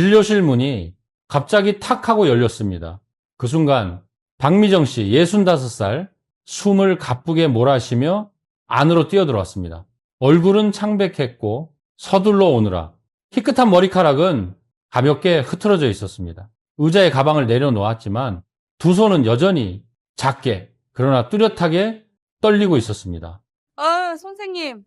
진료실 문이 갑자기 탁 하고 열렸습니다. 그 순간 박미정 씨 65살 숨을 가쁘게 몰아쉬며 안으로 뛰어들어왔습니다. 얼굴은 창백했고 서둘러 오느라 희끗한 머리카락은 가볍게 흐트러져 있었습니다. 의자에 가방을 내려놓았지만 두 손은 여전히 작게 그러나 뚜렷하게 떨리고 있었습니다. 아, 선생님,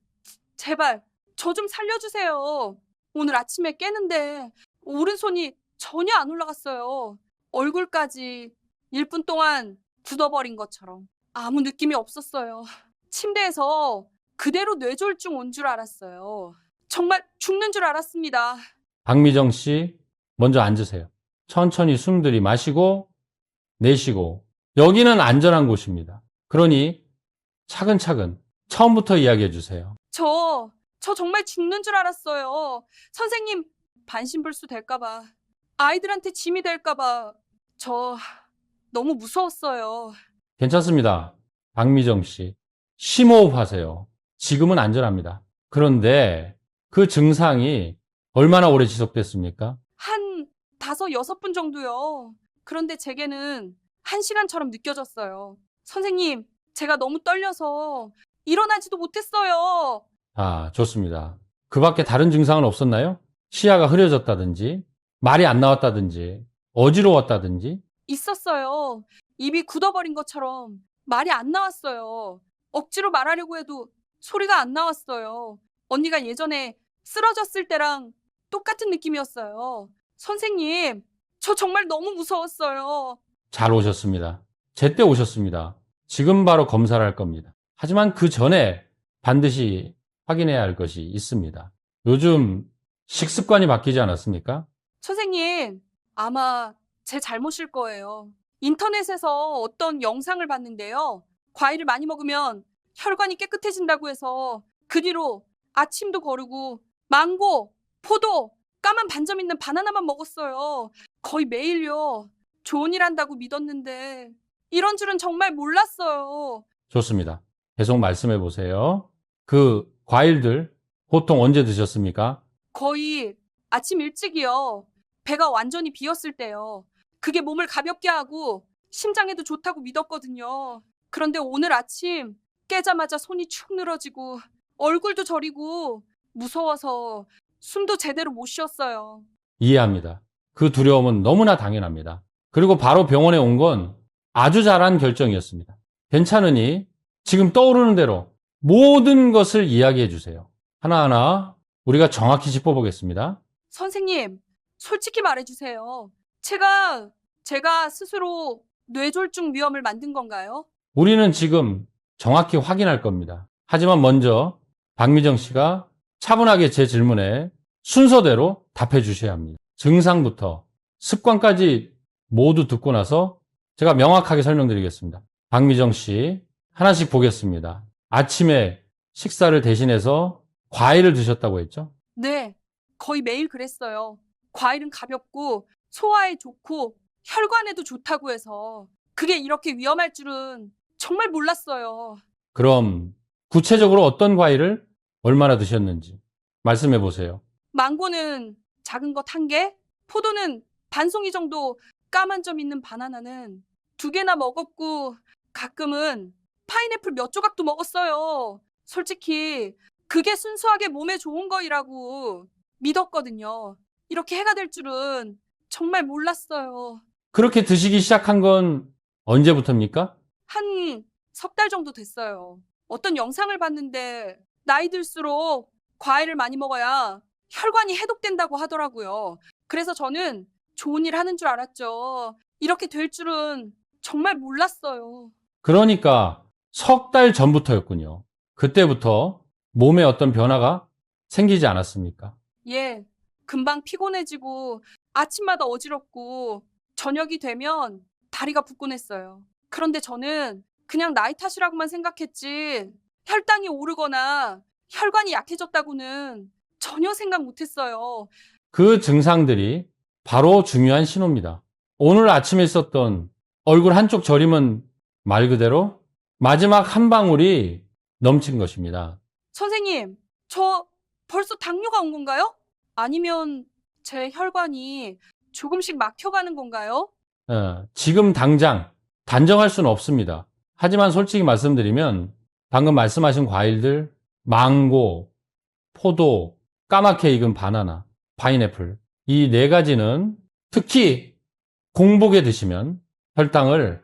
제발 저 좀 살려주세요. 오늘 아침에 깨는데 오른손이 전혀 안 올라갔어요. 얼굴까지 1분 동안 굳어버린 것처럼 아무 느낌이 없었어요. 침대에서 그대로 뇌졸중 온 줄 알았어요. 정말 죽는 줄 알았습니다. 박미정 씨, 먼저 앉으세요. 천천히 숨 들이마시고 내쉬고. 여기는 안전한 곳입니다. 그러니 차근차근 처음부터 이야기해 주세요. 저 정말 죽는 줄 알았어요. 선생님, 반신불수 될까봐, 아이들한테 짐이 될까봐, 저 너무 무서웠어요. 괜찮습니다. 박미정 씨, 심호흡 하세요. 지금은 안전합니다. 그런데 그 증상이 얼마나 오래 지속됐습니까? 한 5, 6분 정도요. 그런데 제게는 1시간처럼 느껴졌어요. 선생님, 제가 너무 떨려서 일어나지도 못했어요. 아, 좋습니다. 그 밖에 다른 증상은 없었나요? 시야가 흐려졌다든지, 말이 안 나왔다든지, 어지러웠다든지? 있었어요. 입이 굳어버린 것처럼 말이 안 나왔어요. 억지로 말하려고 해도 소리가 안 나왔어요. 언니가 예전에 쓰러졌을 때랑 똑같은 느낌이었어요. 선생님, 저 정말 너무 무서웠어요. 잘 오셨습니다. 제때 오셨습니다. 지금 바로 검사를 할 겁니다. 하지만 그 전에 반드시 확인해야 할 것이 있습니다. 요즘 식습관이 바뀌지 않았습니까? 선생님, 아마 제 잘못일 거예요. 인터넷에서 어떤 영상을 봤는데요. 과일을 많이 먹으면 혈관이 깨끗해진다고 해서 그 뒤로 아침도 거르고 망고, 포도, 까만 반점 있는 바나나만 먹었어요. 거의 매일요. 좋은 일 한다고 믿었는데 이런 줄은 정말 몰랐어요. 좋습니다. 계속 말씀해 보세요. 그 과일들 보통 언제 드셨습니까? 거의 아침 일찍이요. 배가 완전히 비었을 때요. 그게 몸을 가볍게 하고 심장에도 좋다고 믿었거든요. 그런데 오늘 아침 깨자마자 손이 축 늘어지고 얼굴도 저리고 무서워서 숨도 제대로 못 쉬었어요. 이해합니다. 그 두려움은 너무나 당연합니다. 그리고 바로 병원에 온 건 아주 잘한 결정이었습니다. 괜찮으니 지금 떠오르는 대로 모든 것을 이야기해 주세요. 하나하나 우리가 정확히 짚어보겠습니다. 선생님, 솔직히 말해주세요. 제가 스스로 뇌졸중 위험을 만든 건가요? 우리는 지금 정확히 확인할 겁니다. 하지만 먼저 박미정 씨가 차분하게 제 질문에 순서대로 답해 주셔야 합니다. 증상부터 습관까지 모두 듣고 나서 제가 명확하게 설명드리겠습니다. 박미정 씨, 하나씩 보겠습니다. 아침에 식사를 대신해서 과일을 드셨다고 했죠? 네, 거의 매일 그랬어요. 과일은 가볍고 소화에 좋고 혈관에도 좋다고 해서 그게 이렇게 위험할 줄은 정말 몰랐어요. 그럼 구체적으로 어떤 과일을 얼마나 드셨는지 말씀해 보세요. 망고는 작은 것 1개, 포도는 반송이 정도 까만 점 있는 바나나는 2개나 먹었고 가끔은 파인애플 몇 조각도 먹었어요. 솔직히 그게 순수하게 몸에 좋은 거이라고 믿었거든요. 이렇게 해가 될 줄은 정말 몰랐어요. 그렇게 드시기 시작한 건 언제부터입니까? 한 3달 정도 됐어요. 어떤 영상을 봤는데 나이 들수록 과일을 많이 먹어야 혈관이 해독된다고 하더라고요. 그래서 저는 좋은 일 하는 줄 알았죠. 이렇게 될 줄은 정말 몰랐어요. 그러니까 석 달 전부터였군요. 그때부터 몸에 어떤 변화가 생기지 않았습니까? 예, 금방 피곤해지고 아침마다 어지럽고 저녁이 되면 다리가 붓곤 했어요. 그런데 저는 그냥 나이 탓이라고만 생각했지 혈당이 오르거나 혈관이 약해졌다고는 전혀 생각 못했어요. 그 증상들이 바로 중요한 신호입니다. 오늘 아침에 있었던 얼굴 한쪽 저림은 말 그대로 마지막 한 방울이 넘친 것입니다. 선생님, 저 벌써 당뇨가 온 건가요? 아니면 제 혈관이 조금씩 막혀가는 건가요? 지금 당장 단정할 수는 없습니다. 하지만 솔직히 말씀드리면 방금 말씀하신 과일들, 망고, 포도, 까맣게 익은 바나나, 파인애플, 이 네 가지는 특히 공복에 드시면 혈당을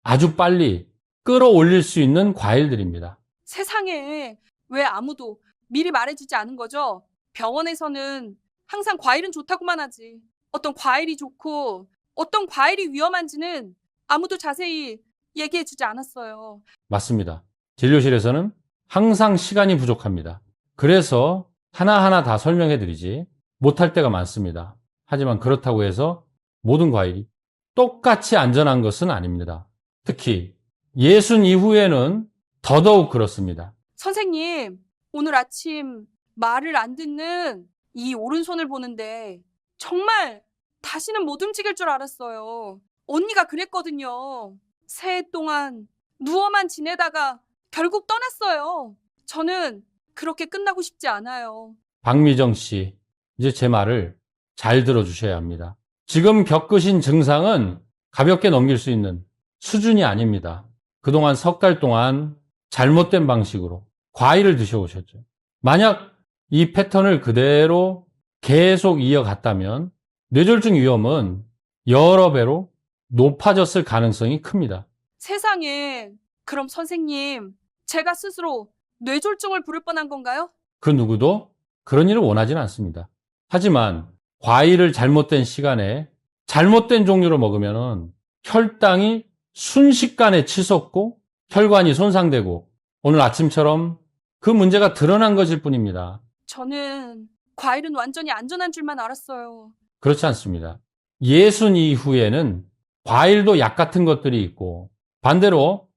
아주 빨리 끌어올릴 수 있는 과일들입니다. 세상에 왜 아무도 미리 말해주지 않은 거죠? 병원에서는 항상 과일은 좋다고만 하지. 어떤 과일이 좋고 어떤 과일이 위험한지는 아무도 자세히 얘기해주지 않았어요. 맞습니다. 진료실에서는 항상 시간이 부족합니다. 그래서 하나하나 다 설명해 드리지 못할 때가 많습니다. 하지만 그렇다고 해서 모든 과일이 똑같이 안전한 것은 아닙니다. 특히 예순 이후에는 더더욱 그렇습니다. 선생님, 오늘 아침 말을 안 듣는 이 오른손을 보는데 정말 다시는 못 움직일 줄 알았어요. 언니가 그랬거든요. 새해 동안 누워만 지내다가 결국 떠났어요. 저는 그렇게 끝나고 싶지 않아요. 박미정 씨, 이제 제 말을 잘 들어주셔야 합니다. 지금 겪으신 증상은 가볍게 넘길 수 있는 수준이 아닙니다. 그동안 석 달 동안 잘못된 방식으로 과일을 드셔오셨죠. 만약 이 패턴을 그대로 계속 이어갔다면 뇌졸중 위험은 여러 배로 높아졌을 가능성이 큽니다. 세상에, 그럼 선생님, 제가 스스로 뇌졸중을 부를 뻔한 건가요? 그 누구도 그런 일을 원하지는 않습니다. 하지만 과일을 잘못된 시간에 잘못된 종류로 먹으면 혈당이 순식간에 치솟고 혈관이 손상되고 오늘 아침처럼 그 문제가 드러난 것일 뿐입니다. 저는 과일은 완전히 안전한 줄만 알았어요. 그렇지 않습니다. 예순 이후에는 과일도 약 같은 것들이 있고 반대로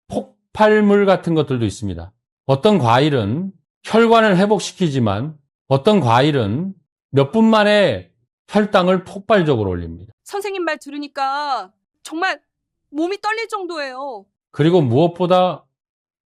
폭발물 같은 것들도 있습니다. 어떤 과일은 혈관을 회복시키지만 어떤 과일은 몇 분 만에 혈당을 폭발적으로 올립니다. 선생님 말 들으니까 정말 몸이 떨릴 정도예요. 그리고 무엇보다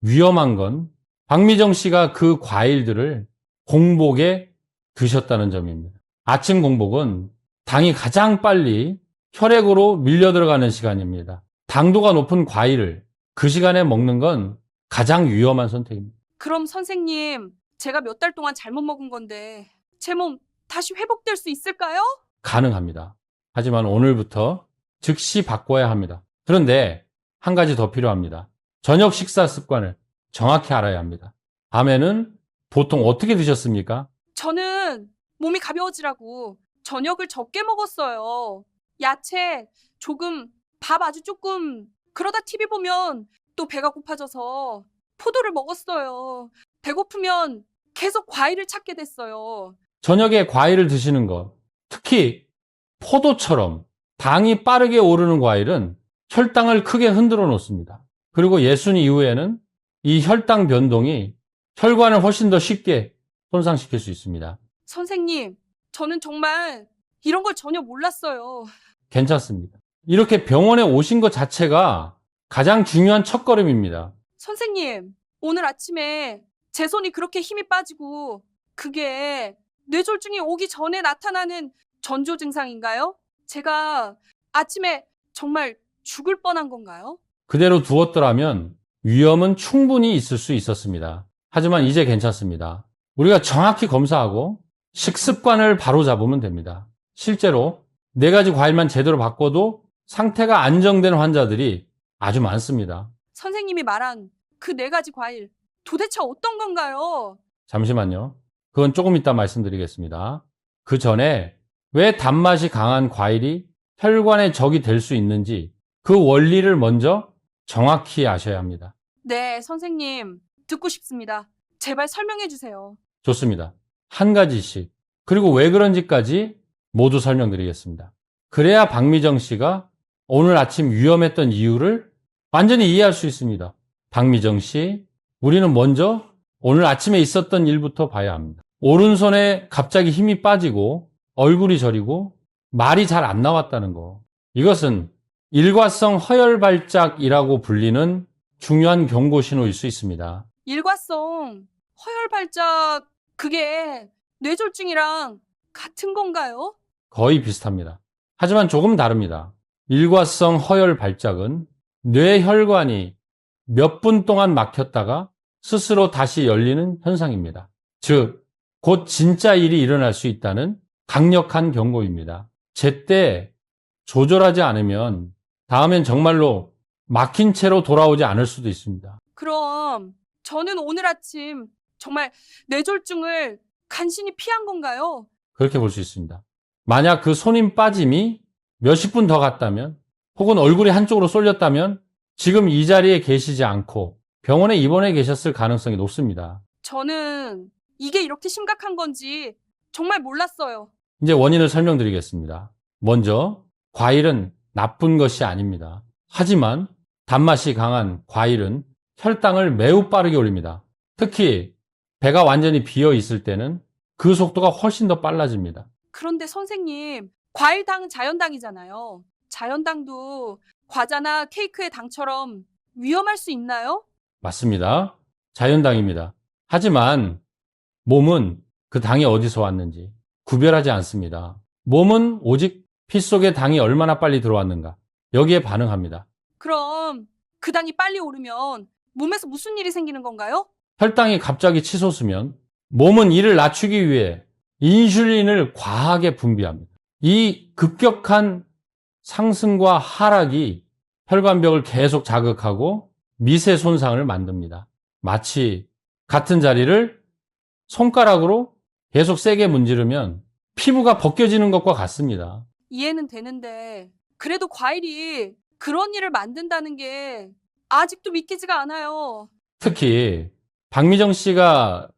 위험한 건 박미정 씨가 그 과일들을 공복에 드셨다는 점입니다. 아침 공복은 당이 가장 빨리 혈액으로 밀려 들어가는 시간입니다. 당도가 높은 과일을 그 시간에 먹는 건 가장 위험한 선택입니다. 그럼 선생님, 제가 몇 달 동안 잘못 먹은 건데 제 몸 다시 회복될 수 있을까요? 가능합니다. 하지만 오늘부터 즉시 바꿔야 합니다. 그런데 한 가지 더 필요합니다. 저녁 식사 습관을 정확히 알아야 합니다. 밤에는 보통 어떻게 드셨습니까? 저는 몸이 가벼워지라고 저녁을 적게 먹었어요. 야채 조금, 밥 아주 조금. 그러다 TV 보면 또 배가 고파져서 포도를 먹었어요. 배고프면 계속 과일을 찾게 됐어요. 저녁에 과일을 드시는 것, 특히 포도처럼 당이 빠르게 오르는 과일은 혈당을 크게 흔들어 놓습니다. 그리고 예순 이후에는 이 혈당 변동이 혈관을 훨씬 더 쉽게 손상시킬 수 있습니다. 선생님, 저는 정말 이런 걸 전혀 몰랐어요. 괜찮습니다. 이렇게 병원에 오신 것 자체가 가장 중요한 첫걸음입니다. 선생님, 오늘 아침에 제 손이 그렇게 힘이 빠지고 그게 뇌졸중이 오기 전에 나타나는 전조 증상인가요? 제가 아침에 정말 죽을 뻔한 건가요? 그대로 두었더라면 위험은 충분히 있을 수 있었습니다. 하지만 이제 괜찮습니다. 우리가 정확히 검사하고 식습관을 바로 잡으면 됩니다. 실제로 4가지 과일만 제대로 바꿔도 상태가 안정된 환자들이 아주 많습니다. 선생님이 말한 그 4가지 과일 도대체 어떤 건가요? 잠시만요. 그건 조금 이따 말씀드리겠습니다. 그 전에 왜 단맛이 강한 과일이 혈관의 적이 될 수 있는지 그 원리를 먼저 정확히 아셔야 합니다. 네, 선생님, 듣고 싶습니다. 제발 설명해 주세요. 좋습니다. 한 가지씩 그리고 왜 그런지까지 모두 설명드리겠습니다. 그래야 박미정 씨가 오늘 아침 위험했던 이유를 완전히 이해할 수 있습니다. 박미정 씨, 우리는 먼저 오늘 아침에 있었던 일부터 봐야 합니다. 오른손에 갑자기 힘이 빠지고 얼굴이 저리고 말이 잘 안 나왔다는 거. 이것은 일과성 허혈발작이라고 불리는 중요한 경고 신호일 수 있습니다. 일과성 허혈 발작, 그게 뇌졸중이랑 같은 건가요? 거의 비슷합니다. 하지만 조금 다릅니다. 일과성 허열 발작은 뇌혈관이 몇 분 동안 막혔다가 스스로 다시 열리는 현상입니다. 즉, 곧 진짜 일이 일어날 수 있다는 강력한 경고입니다. 제때 조절하지 않으면 다음엔 정말로 막힌 채로 돌아오지 않을 수도 있습니다. 그럼 저는 오늘 아침 정말 뇌졸중을 간신히 피한 건가요? 그렇게 볼 수 있습니다. 만약 그 손님 빠짐이 몇십 분 더 갔다면, 혹은 얼굴이 한쪽으로 쏠렸다면 지금 이 자리에 계시지 않고 병원에 입원해 계셨을 가능성이 높습니다. 저는 이게 이렇게 심각한 건지 정말 몰랐어요. 이제 원인을 설명드리겠습니다. 먼저 과일은 나쁜 것이 아닙니다. 하지만 단맛이 강한 과일은 혈당을 매우 빠르게 올립니다. 특히 배가 완전히 비어 있을 때는 그 속도가 훨씬 더 빨라집니다. 그런데 선생님, 과일당은 자연당이잖아요. 자연당도 과자나 케이크의 당처럼 위험할 수 있나요? 맞습니다. 자연당입니다. 하지만 몸은 그 당이 어디서 왔는지 구별하지 않습니다. 몸은 오직 피 속에 당이 얼마나 빨리 들어왔는가, 여기에 반응합니다. 그럼 그 당이 빨리 오르면 몸에서 무슨 일이 생기는 건가요? 혈당이 갑자기 치솟으면 몸은 이를 낮추기 위해 인슐린을 과하게 분비합니다. 이 급격한 상승과 하락이 혈관벽을 계속 자극하고 미세 손상을 만듭니다. 마치 같은 자리를 손가락으로 계속 세게 문지르면 피부가 벗겨지는 것과 같습니다. 이해는 되는데 그래도 과일이 그런 일을 만든다는 게 아직도 믿기지가 않아요. 특히 박미정 씨가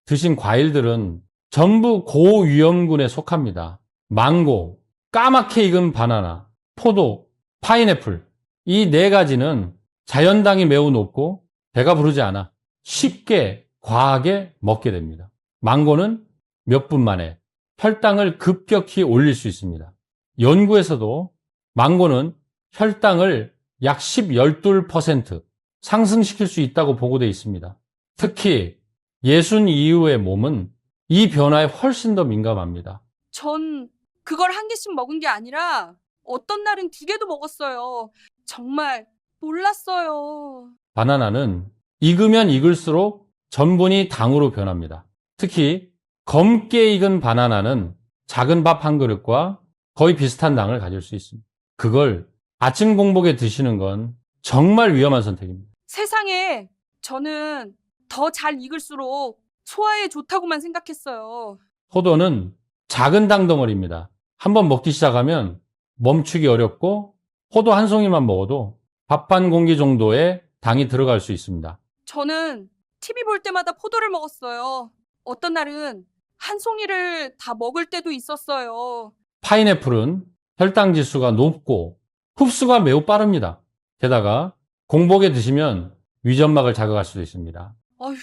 드신 과일들은 전부 고위험군에 속합니다. 망고, 까맣게 익은 바나나, 포도, 파인애플, 이 네 가지는 자연당이 매우 높고 배가 부르지 않아 쉽게 과하게 먹게 됩니다. 망고는 몇 분 만에 혈당을 급격히 올릴 수 있습니다. 연구에서도 망고는 혈당을 약 12% 상승시킬 수 있다고 보고되어 있습니다. 특히 60 이후의 몸은 이 변화에 훨씬 더 민감합니다. 전 그걸 한 개씩 먹은 게 아니라 어떤 날은 두 개도 먹었어요. 정말 놀랐어요. 바나나는 익으면 익을수록 전분이 당으로 변합니다. 특히 검게 익은 바나나는 작은 밥 한 그릇과 거의 비슷한 당을 가질 수 있습니다. 그걸 아침 공복에 드시는 건 정말 위험한 선택입니다. 세상에 저는 더 잘 익을수록 소화에 좋다고만 생각했어요. 포도는 작은 당 덩어리입니다. 한번 먹기 시작하면 멈추기 어렵고 포도 한 송이만 먹어도 밥 한 공기 정도의 당이 들어갈 수 있습니다. 저는 TV 볼 때마다 포도를 먹었어요. 어떤 날은 한 송이를 다 먹을 때도 있었어요. 파인애플은 혈당 지수가 높고 흡수가 매우 빠릅니다. 게다가 공복에 드시면 위점막을 자극할 수도 있습니다. 어휴,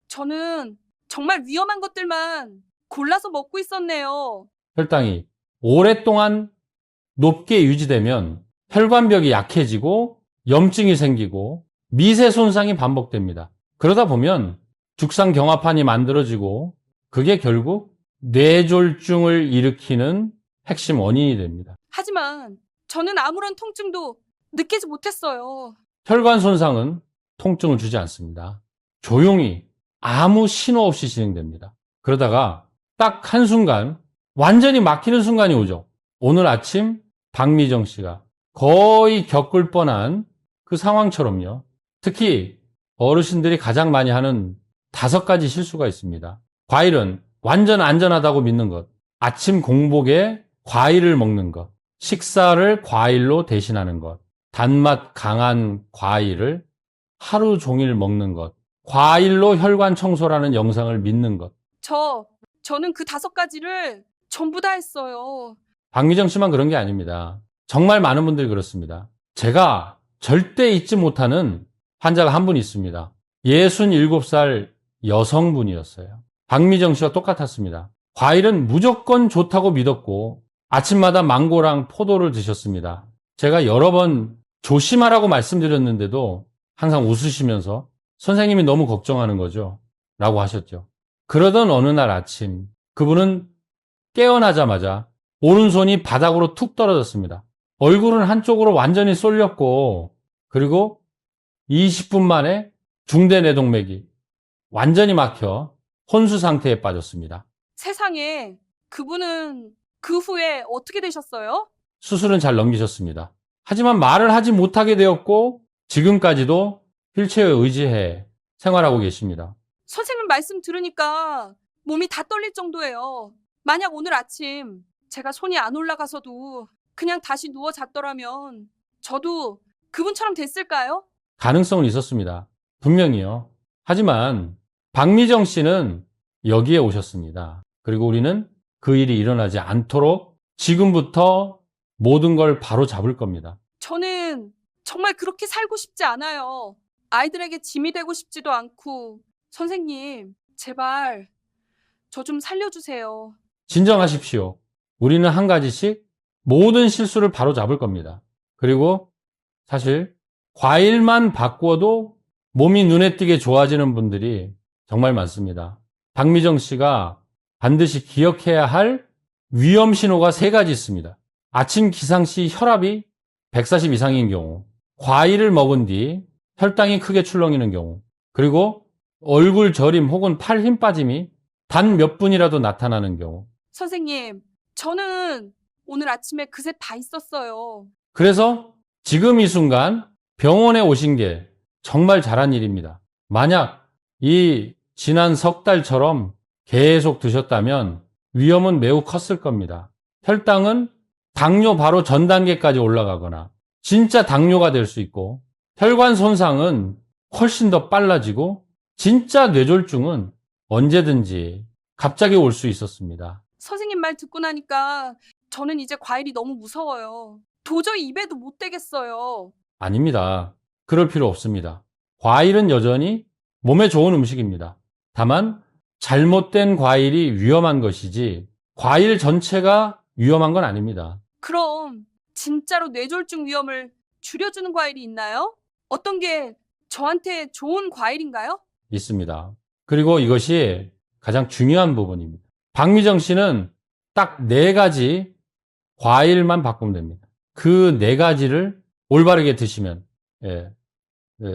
저는 정말 위험한 것들만 골라서 먹고 있었네요. 혈당이 오랫동안 높게 유지되면 혈관벽이 약해지고 염증이 생기고 미세 손상이 반복됩니다. 그러다 보면 죽상경화판이 만들어지고 그게 결국 뇌졸중을 일으키는 핵심 원인이 됩니다. 하지만 저는 아무런 통증도 느끼지 못했어요. 혈관 손상은 통증을 주지 않습니다. 조용히 아무 신호 없이 진행됩니다. 그러다가 딱 한순간 완전히 막히는 순간이 오죠. 오늘 아침 박미정 씨가 거의 겪을 뻔한 그 상황처럼요. 특히 어르신들이 가장 많이 하는 5가지 실수가 있습니다. 과일은 완전 안전하다고 믿는 것, 아침 공복에 과일을 먹는 것, 식사를 과일로 대신하는 것, 단맛 강한 과일을 하루 종일 먹는 것, 과일로 혈관 청소라는 영상을 믿는 것. 저는 그 5가지를 전부 다 했어요. 박미정 씨만 그런 게 아닙니다. 정말 많은 분들이 그렇습니다. 제가 절대 잊지 못하는 환자가 한 분 있습니다. 67살 여성분이었어요. 박미정 씨와 똑같았습니다. 과일은 무조건 좋다고 믿었고 아침마다 망고랑 포도를 드셨습니다. 제가 여러 번 조심하라고 말씀드렸는데도 항상 웃으시면서 선생님이 너무 걱정하는 거죠 라고 하셨죠. 그러던 어느 날 아침 그분은 깨어나자마자 오른손이 바닥으로 툭 떨어졌습니다. 얼굴은 한쪽으로 완전히 쏠렸고, 그리고 20분 만에 중대 뇌동맥이 완전히 막혀 혼수 상태에 빠졌습니다. 세상에, 그분은 그 후에 어떻게 되셨어요? 수술은 잘 넘기셨습니다. 하지만 말을 하지 못하게 되었고 지금까지도 휠체어에 의지해 생활하고 계십니다. 선생님 말씀 들으니까 몸이 다 떨릴 정도예요. 만약 오늘 아침 제가 손이 안 올라가서도 그냥 다시 누워 잤더라면 저도 그분처럼 됐을까요? 가능성은 있었습니다. 분명히요. 하지만 박미정 씨는 여기에 오셨습니다. 그리고 우리는 그 일이 일어나지 않도록 지금부터 모든 걸 바로 잡을 겁니다. 저는 정말 그렇게 살고 싶지 않아요. 아이들에게 짐이 되고 싶지도 않고. 선생님, 제발 저 좀 살려주세요. 진정하십시오. 우리는 한 가지씩 모든 실수를 바로 잡을 겁니다. 그리고 사실 과일만 바꿔도 몸이 눈에 띄게 좋아지는 분들이 정말 많습니다. 박미정 씨가 반드시 기억해야 할 위험 신호가 3가지 있습니다. 아침 기상 시 혈압이 140 이상인 경우, 과일을 먹은 뒤 혈당이 크게 출렁이는 경우, 그리고 얼굴 저림 혹은 팔 힘 빠짐이 단 몇 분이라도 나타나는 경우. 선생님, 저는 오늘 아침에 그새 다 있었어요. 그래서 지금 이 순간 병원에 오신 게 정말 잘한 일입니다. 만약 이 지난 석 달처럼 계속 드셨다면 위험은 매우 컸을 겁니다. 혈당은 당뇨 바로 전 단계까지 올라가거나 진짜 당뇨가 될 수 있고, 혈관 손상은 훨씬 더 빨라지고, 진짜 뇌졸중은 언제든지 갑자기 올 수 있었습니다. 선생님 말 듣고 나니까 저는 이제 과일이 너무 무서워요. 도저히 입에도 못 대겠어요. 아닙니다. 그럴 필요 없습니다. 과일은 여전히 몸에 좋은 음식입니다. 다만 잘못된 과일이 위험한 것이지 과일 전체가 위험한 건 아닙니다. 그럼 진짜로 뇌졸중 위험을 줄여주는 과일이 있나요? 어떤 게 저한테 좋은 과일인가요? 있습니다. 그리고 이것이 가장 중요한 부분입니다. 박미정 씨는 딱 4가지 과일만 바꾸면 됩니다. 그 4가지를 올바르게 드시면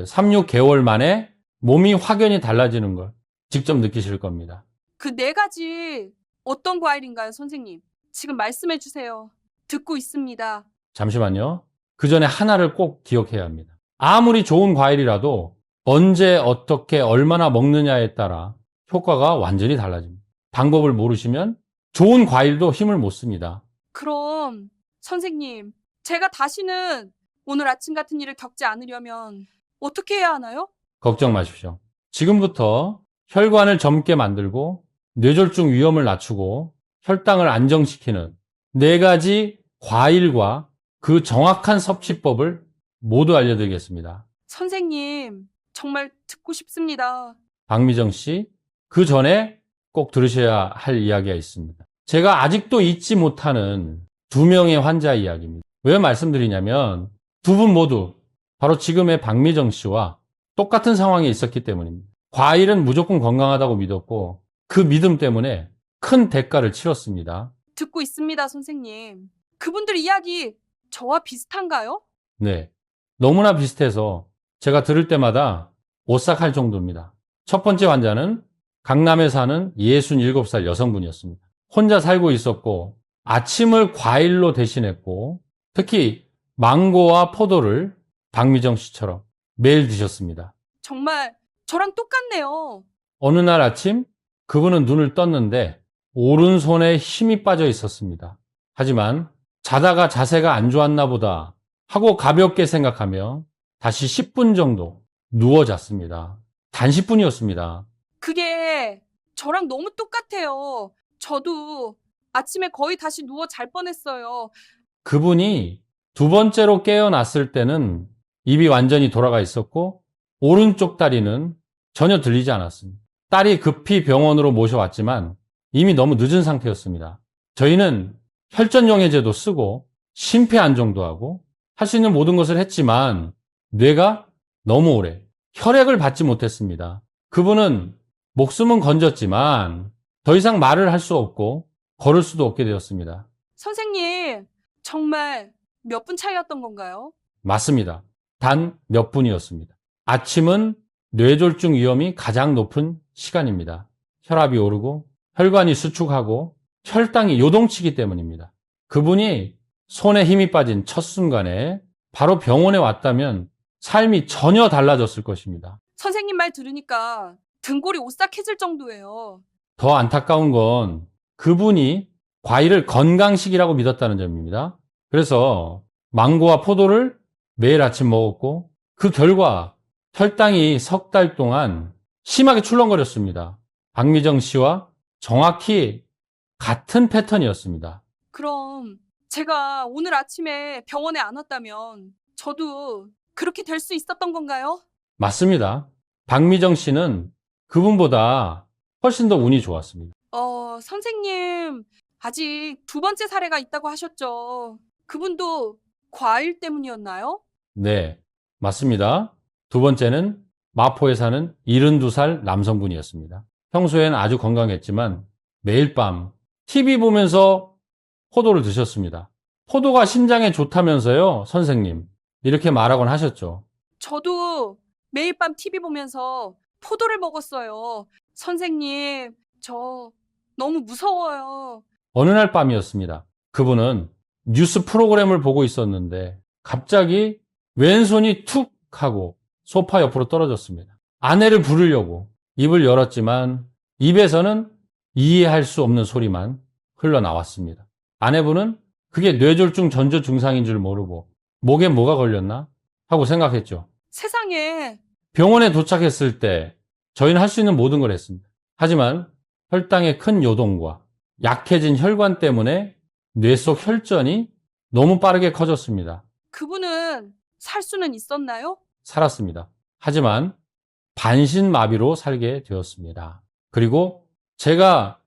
3, 6개월 만에 몸이 확연히 달라지는 걸 직접 느끼실 겁니다. 그 4가지 어떤 과일인가요, 선생님? 지금 말씀해 주세요. 듣고 있습니다. 잠시만요. 그 전에 하나를 꼭 기억해야 합니다. 아무리 좋은 과일이라도 언제 어떻게 얼마나 먹느냐에 따라 효과가 완전히 달라집니다. 방법을 모르시면 좋은 과일도 힘을 못 씁니다. 그럼 선생님, 제가 다시는 오늘 아침 같은 일을 겪지 않으려면 어떻게 해야 하나요? 걱정 마십시오. 지금부터 혈관을 젊게 만들고 뇌졸중 위험을 낮추고 혈당을 안정시키는 4가지 과일과 그 정확한 섭취법을 모두 알려드리겠습니다. 선생님, 정말 듣고 싶습니다. 박미정 씨, 그 전에 꼭 들으셔야 할 이야기가 있습니다. 제가 아직도 잊지 못하는 2명의 환자 이야기입니다. 왜 말씀드리냐면 2분 모두 바로 지금의 박미정 씨와 똑같은 상황에 있었기 때문입니다. 과일은 무조건 건강하다고 믿었고 그 믿음 때문에 큰 대가를 치렀습니다. 듣고 있습니다, 선생님. 그분들 이야기 저와 비슷한가요? 네, 너무나 비슷해서 제가 들을 때마다 오싹할 정도입니다. 첫 번째 환자는 강남에 사는 67살 여성분이었습니다. 혼자 살고 있었고 아침을 과일로 대신했고 특히 망고와 포도를 박미정 씨처럼 매일 드셨습니다. 정말 저랑 똑같네요. 어느 날 아침 그분은 눈을 떴는데 오른손에 힘이 빠져 있었습니다. 하지만 자다가 자세가 안 좋았나 보다 하고 가볍게 생각하며 다시 10분 정도 누워 잤습니다. 단 10분이었습니다. 그게 저랑 너무 똑같아요. 저도 아침에 거의 다시 누워 잘 뻔했어요. 그분이 2번째로 깨어났을 때는 입이 완전히 돌아가 있었고 오른쪽 다리는 전혀 들리지 않았습니다. 딸이 급히 병원으로 모셔왔지만 이미 너무 늦은 상태였습니다. 저희는 혈전용해제도 쓰고 심폐안정도 하고 할 수 있는 모든 것을 했지만 뇌가 너무 오래 혈액을 받지 못했습니다. 그분은 목숨은 건졌지만 더 이상 말을 할 수 없고 걸을 수도 없게 되었습니다. 선생님, 정말 몇 분 차이였던 건가요? 맞습니다. 단 몇 분이었습니다. 아침은 뇌졸중 위험이 가장 높은 시간입니다. 혈압이 오르고 혈관이 수축하고 혈당이 요동치기 때문입니다. 그분이 손에 힘이 빠진 첫 순간에 바로 병원에 왔다면 삶이 전혀 달라졌을 것입니다. 선생님 말 들으니까 등골이 오싹해질 정도예요. 더 안타까운 건 그분이 과일을 건강식이라고 믿었다는 점입니다. 그래서 망고와 포도를 매일 아침 먹었고 그 결과 혈당이 석 달 동안 심하게 출렁거렸습니다. 박미정 씨와 정확히 같은 패턴이었습니다. 그럼 제가 오늘 아침에 병원에 안 왔다면 저도 그렇게 될 수 있었던 건가요? 맞습니다. 박미정 씨는 그분보다 훨씬 더 운이 좋았습니다. 선생님, 아직 두 번째 사례가 있다고 하셨죠? 그분도 과일 때문이었나요? 네, 맞습니다. 두 번째는 마포에 사는 72살 남성분이었습니다. 평소에는 아주 건강했지만 매일 밤 TV 보면서 포도를 드셨습니다. 포도가 신장에 좋다면서요, 선생님. 이렇게 말하곤 하셨죠. 저도 매일 밤 TV 보면서 포도를 먹었어요. 선생님, 저 너무 무서워요. 어느 날 밤이었습니다. 그분은 뉴스 프로그램을 보고 있었는데 갑자기 왼손이 툭 하고 소파 옆으로 떨어졌습니다. 아내를 부르려고 입을 열었지만 입에서는 이해할 수 없는 소리만 흘러나왔습니다. 아내분은 그게 뇌졸중 전조 증상인 줄 모르고 목에 뭐가 걸렸나 하고 생각했죠. 세상에, 병원에 도착했을 때 저희는 할 수 있는 모든 걸 했습니다. 하지만 혈당의 큰 요동과 약해진 혈관 때문에 뇌 속 혈전이 너무 빠르게 커졌습니다. 그분은 살 수는 있었나요? 살았습니다. 하지만 반신마비로 살게 되었습니다. 그리고 제가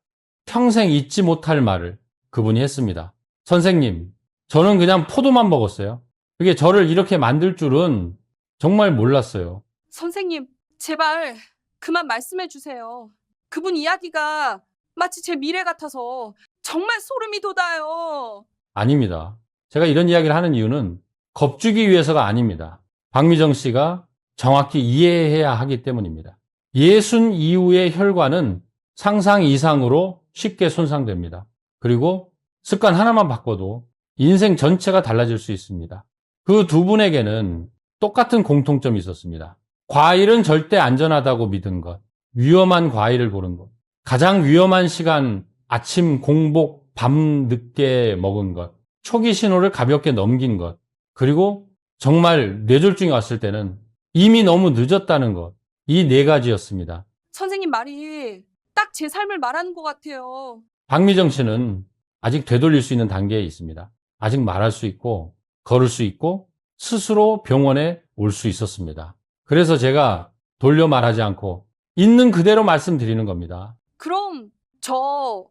평생 잊지 못할 말을 그분이 했습니다. 선생님, 저는 그냥 포도만 먹었어요. 그게 저를 이렇게 만들 줄은 정말 몰랐어요. 선생님, 제발 그만 말씀해 주세요. 그분 이야기가 마치 제 미래 같아서 정말 소름이 돋아요. 아닙니다. 제가 이런 이야기를 하는 이유는 겁주기 위해서가 아닙니다. 박미정 씨가 정확히 이해해야 하기 때문입니다. 예순 이후의 혈관은 상상 이상으로 쉽게 손상됩니다. 그리고 습관 하나만 바꿔도 인생 전체가 달라질 수 있습니다. 그 두 분에게는 똑같은 공통점이 있었습니다. 과일은 절대 안전하다고 믿은 것, 위험한 과일을 고른 것, 가장 위험한 시간, 아침 공복, 밤 늦게 먹은 것, 초기 신호를 가볍게 넘긴 것, 그리고 정말 뇌졸중이 왔을 때는 이미 너무 늦었다는 것, 이 네 가지였습니다. 선생님 말이 딱 제 삶을 말하는 것 같아요. 박미정 씨는 아직 되돌릴 수 있는 단계에 있습니다. 아직 말할 수 있고, 걸을 수 있고, 스스로 병원에 올 수 있었습니다. 그래서 제가 돌려 말하지 않고 있는 그대로 말씀드리는 겁니다. 그럼 저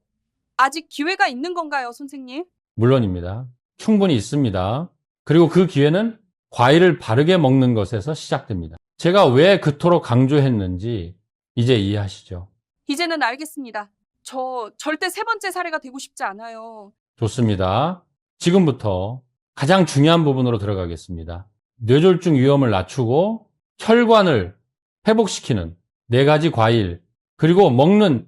아직 기회가 있는 건가요, 선생님? 물론입니다. 충분히 있습니다. 그리고 그 기회는 과일을 바르게 먹는 것에서 시작됩니다. 제가 왜 그토록 강조했는지 이제 이해하시죠? 이제는 알겠습니다. 저 절대 세 번째 사례가 되고 싶지 않아요. 좋습니다. 지금부터 가장 중요한 부분으로 들어가겠습니다. 뇌졸중 위험을 낮추고 혈관을 회복시키는 네 가지 과일, 그리고 먹는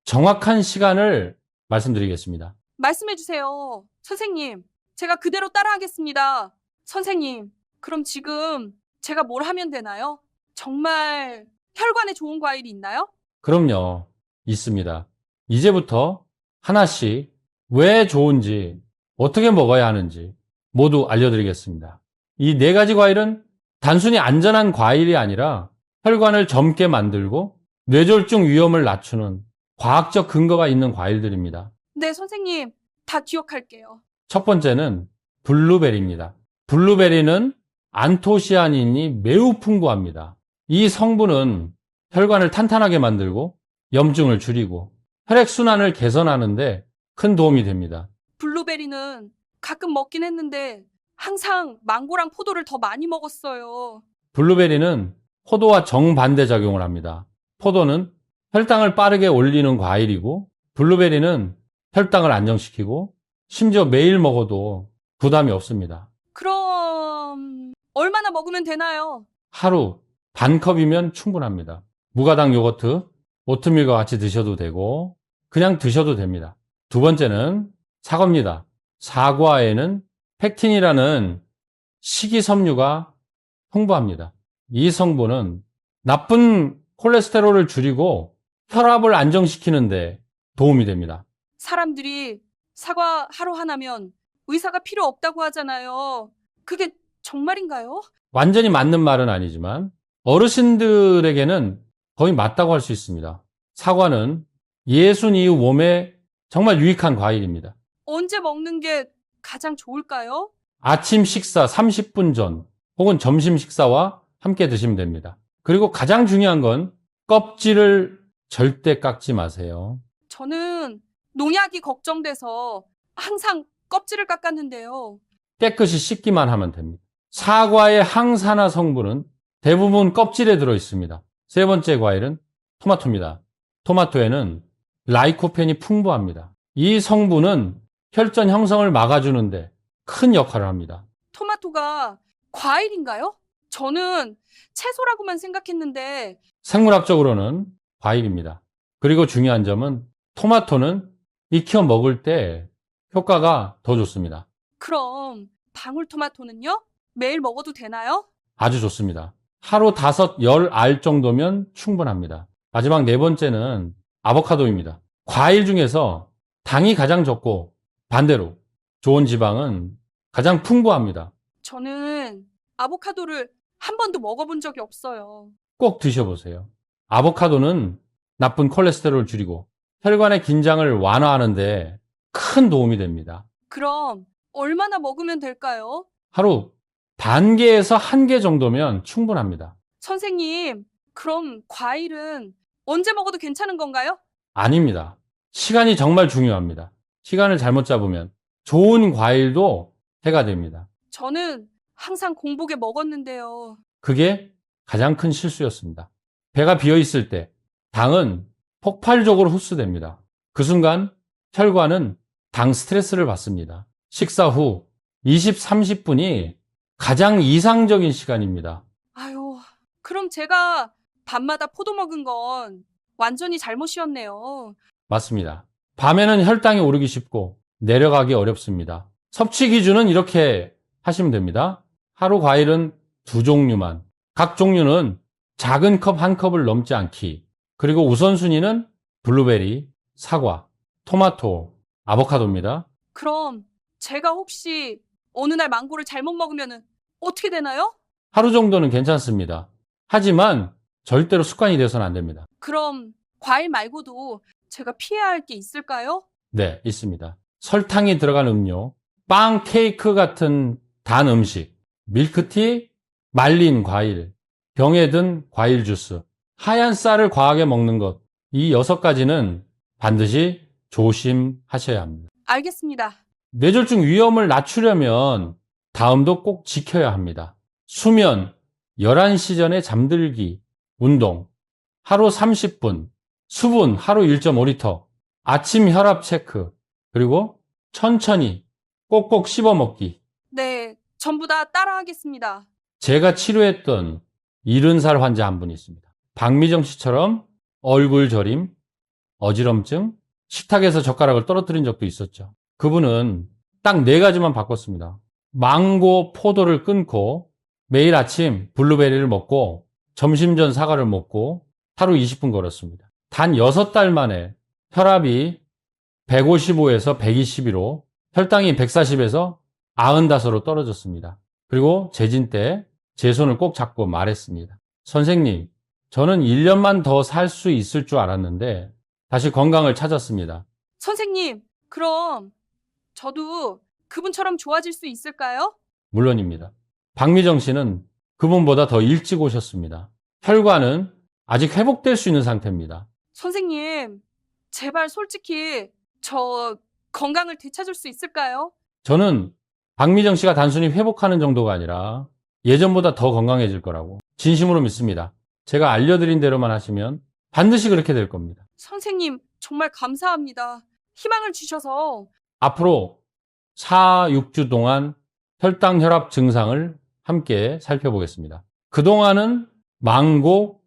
정확한 시간을 말씀드리겠습니다. 말씀해 주세요. 선생님, 제가 그대로 따라하겠습니다. 선생님, 그럼 지금 제가 뭘 하면 되나요? 정말 혈관에 좋은 과일이 있나요? 그럼요, 있습니다. 이제부터 하나씩 왜 좋은지, 어떻게 먹어야 하는지 모두 알려드리겠습니다. 이 네 가지 과일은 단순히 안전한 과일이 아니라 혈관을 젊게 만들고 뇌졸중 위험을 낮추는 과학적 근거가 있는 과일들입니다. 네, 선생님, 다 기억할게요. 첫 번째는 블루베리입니다. 블루베리는 안토시아닌이 매우 풍부합니다. 이 성분은 혈관을 탄탄하게 만들고 염증을 줄이고 혈액순환을 개선하는데 큰 도움이 됩니다. 블루베리는 가끔 먹긴 했는데 항상 망고랑 포도를 더 많이 먹었어요. 블루베리는 포도와 정반대 작용을 합니다. 포도는 혈당을 빠르게 올리는 과일이고 블루베리는 혈당을 안정시키고 심지어 매일 먹어도 부담이 없습니다. 그럼 얼마나 먹으면 되나요? 하루 반 컵이면 충분합니다. 무가당 요거트, 오트밀과 같이 드셔도 되고 그냥 드셔도 됩니다. 두 번째는 사과입니다. 사과에는 팩틴이라는 식이섬유가 풍부합니다. 이 성분은 나쁜 콜레스테롤을 줄이고 혈압을 안정시키는데 도움이 됩니다. 사람들이 사과 하루 하나면 의사가 필요 없다고 하잖아요. 그게 정말인가요? 완전히 맞는 말은 아니지만 어르신들에게는 거의 맞다고 할 수 있습니다. 사과는 예순 이후 몸에 정말 유익한 과일입니다. 언제 먹는 게 가장 좋을까요? 아침 식사 30분 전 혹은 점심 식사와 함께 드시면 됩니다. 그리고 가장 중요한 건 껍질을 절대 깎지 마세요. 저는 농약이 걱정돼서 항상 껍질을 깎았는데요. 깨끗이 씻기만 하면 됩니다. 사과의 항산화 성분은 대부분 껍질에 들어 있습니다. 세 번째 과일은 토마토입니다. 토마토에는 라이코펜이 풍부합니다. 이 성분은 혈전 형성을 막아주는데 큰 역할을 합니다. 토마토가 과일인가요? 저는 채소라고만 생각했는데 생물학적으로는 과일입니다. 그리고 중요한 점은 토마토는 익혀 먹을 때 효과가 더 좋습니다. 그럼 방울토마토는요? 매일 먹어도 되나요? 아주 좋습니다. 하루 5, 10알 정도면 충분합니다. 마지막 네 번째는 아보카도입니다. 과일 중에서 당이 가장 적고 반대로 좋은 지방은 가장 풍부합니다. 저는 아보카도를 한 번도 먹어본 적이 없어요. 꼭 드셔보세요. 아보카도는 나쁜 콜레스테롤을 줄이고 혈관의 긴장을 완화하는데 큰 도움이 됩니다. 그럼 얼마나 먹으면 될까요? 하루 반 개에서 1개 정도면 충분합니다. 선생님, 그럼 과일은 언제 먹어도 괜찮은 건가요? 아닙니다. 시간이 정말 중요합니다. 시간을 잘못 잡으면 좋은 과일도 해가 됩니다. 저는 항상 공복에 먹었는데요. 그게 가장 큰 실수였습니다. 배가 비어 있을 때 당은 폭발적으로 흡수됩니다. 그 순간 혈관은 당 스트레스를 받습니다. 식사 후 20, 30분이 가장 이상적인 시간입니다. 아유, 그럼 제가 밤마다 포도 먹은 건 완전히 잘못이었네요. 맞습니다. 밤에는 혈당이 오르기 쉽고 내려가기 어렵습니다. 섭취 기준은 이렇게 하시면 됩니다. 하루 과일은 2종류만, 각 종류는 작은 컵 1컵을 넘지 않기, 그리고 우선순위는 블루베리, 사과, 토마토, 아보카도입니다. 그럼 제가 혹시 어느 날 망고를 잘못 먹으면 어떻게 되나요? 하루 정도는 괜찮습니다. 하지만 절대로 습관이 되어서는 안 됩니다. 그럼 과일 말고도 제가 피해야 할 게 있을까요? 네, 있습니다. 설탕이 들어간 음료, 빵, 케이크 같은 단 음식, 밀크티, 말린 과일, 병에 든 과일 주스, 하얀 쌀을 과하게 먹는 것, 이 6가지는 반드시 조심하셔야 합니다. 알겠습니다. 뇌졸중 위험을 낮추려면 다음도 꼭 지켜야 합니다. 수면, 11시 전에 잠들기, 운동, 하루 30분, 수분 하루 1.5리터, 아침 혈압 체크, 그리고 천천히 꼭꼭 씹어 먹기. 네, 전부 다 따라하겠습니다. 제가 치료했던 70살 환자 한 분이 있습니다. 박미정 씨처럼 얼굴 저림, 어지럼증, 식탁에서 젓가락을 떨어뜨린 적도 있었죠. 그분은 딱 4가지만 바꿨습니다. 망고, 포도를 끊고 매일 아침 블루베리를 먹고 점심 전 사과를 먹고 하루 20분 걸었습니다. 단 6달 만에 혈압이 155에서 122로 혈당이 140에서 95로 떨어졌습니다. 그리고 재진 때 제 손을 꼭 잡고 말했습니다. 선생님, 저는 1년만 더 살 수 있을 줄 알았는데 다시 건강을 찾았습니다. 선생님, 그럼 저도 그분처럼 좋아질 수 있을까요? 물론입니다. 박미정 씨는 그분보다 더 일찍 오셨습니다. 혈관은 아직 회복될 수 있는 상태입니다. 선생님, 제발 솔직히 저 건강을 되찾을 수 있을까요? 저는 박미정 씨가 단순히 회복하는 정도가 아니라 예전보다 더 건강해질 거라고 진심으로 믿습니다. 제가 알려드린 대로만 하시면 반드시 그렇게 될 겁니다. 선생님, 정말 감사합니다. 희망을 주셔서 앞으로 4, 6주 동안 혈당, 혈압 증상을 함께 살펴보겠습니다. 그동안은 망고,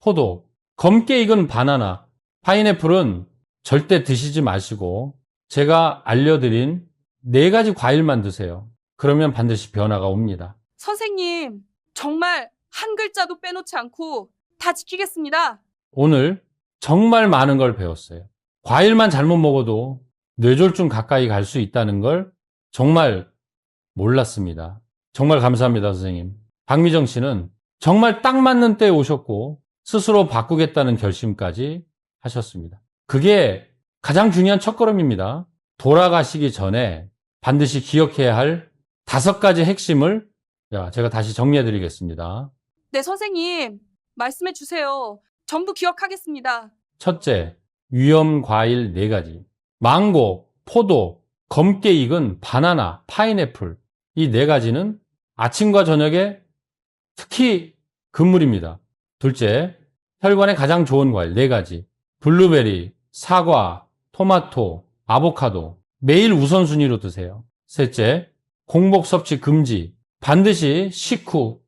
포도, 검게 익은 바나나, 파인애플은 절대 드시지 마시고 제가 알려드린 4가지 과일만 드세요. 그러면 반드시 변화가 옵니다. 선생님, 정말 한 글자도 빼놓지 않고 다 지키겠습니다. 오늘 정말 많은 걸 배웠어요. 과일만 잘못 먹어도 뇌졸중 가까이 갈 수 있다는 걸 정말 몰랐습니다. 정말 감사합니다, 선생님. 박미정 씨는 정말 딱 맞는 때에 오셨고 스스로 바꾸겠다는 결심까지 하셨습니다. 그게 가장 중요한 첫걸음입니다. 돌아가시기 전에 반드시 기억해야 할 5가지 핵심을 제가 다시 정리해 드리겠습니다. 네, 선생님, 말씀해 주세요. 전부 기억하겠습니다. 첫째, 위험 과일 4가지. 망고, 포도, 검게 익은 바나나, 파인애플. 이 4가지는 아침과 저녁에 특히 금물입니다. 둘째, 혈관에 가장 좋은 과일 4가지. 블루베리, 사과, 토마토, 아보카도. 매일 우선순위로 드세요. 셋째, 공복 섭취 금지. 반드시 식후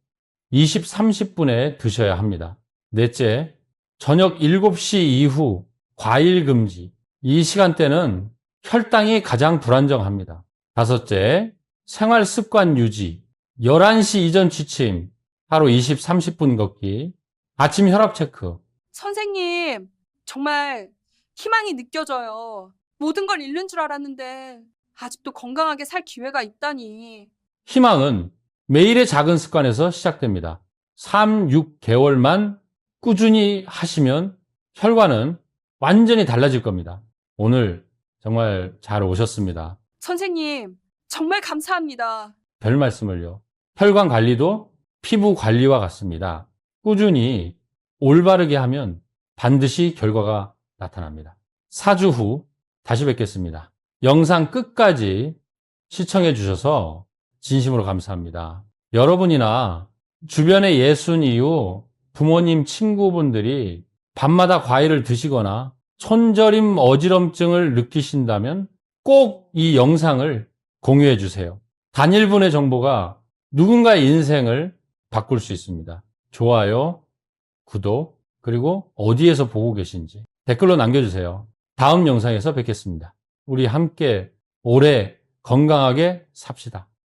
20, 30분에 드셔야 합니다. 넷째, 저녁 7시 이후 과일 금지. 이 시간대는 혈당이 가장 불안정합니다. 다섯째, 생활 습관 유지. 11시 이전 취침, 하루 20, 30분 걷기, 아침 혈압 체크. 선생님, 정말 희망이 느껴져요. 모든 걸 잃는 줄 알았는데 아직도 건강하게 살 기회가 있다니. 희망은 매일의 작은 습관에서 시작됩니다. 3, 6개월만 꾸준히 하시면 혈관은 완전히 달라질 겁니다. 오늘 정말 잘 오셨습니다. 선생님, 정말 감사합니다. 별 말씀을요. 혈관 관리도 피부 관리와 같습니다. 꾸준히 올바르게 하면 반드시 결과가 나타납니다. 4주 후 다시 뵙겠습니다. 영상 끝까지 시청해 주셔서 진심으로 감사합니다. 여러분이나 주변의 예순 이후 부모님, 친구분들이 밤마다 과일을 드시거나 손저림 어지럼증을 느끼신다면 꼭 이 영상을 공유해 주세요. 단 1분의 정보가 누군가의 인생을 바꿀 수 있습니다. 좋아요, 구독, 그리고 어디에서 보고 계신지 댓글로 남겨주세요. 다음 영상에서 뵙겠습니다. 우리 함께 오래 건강하게 삽시다.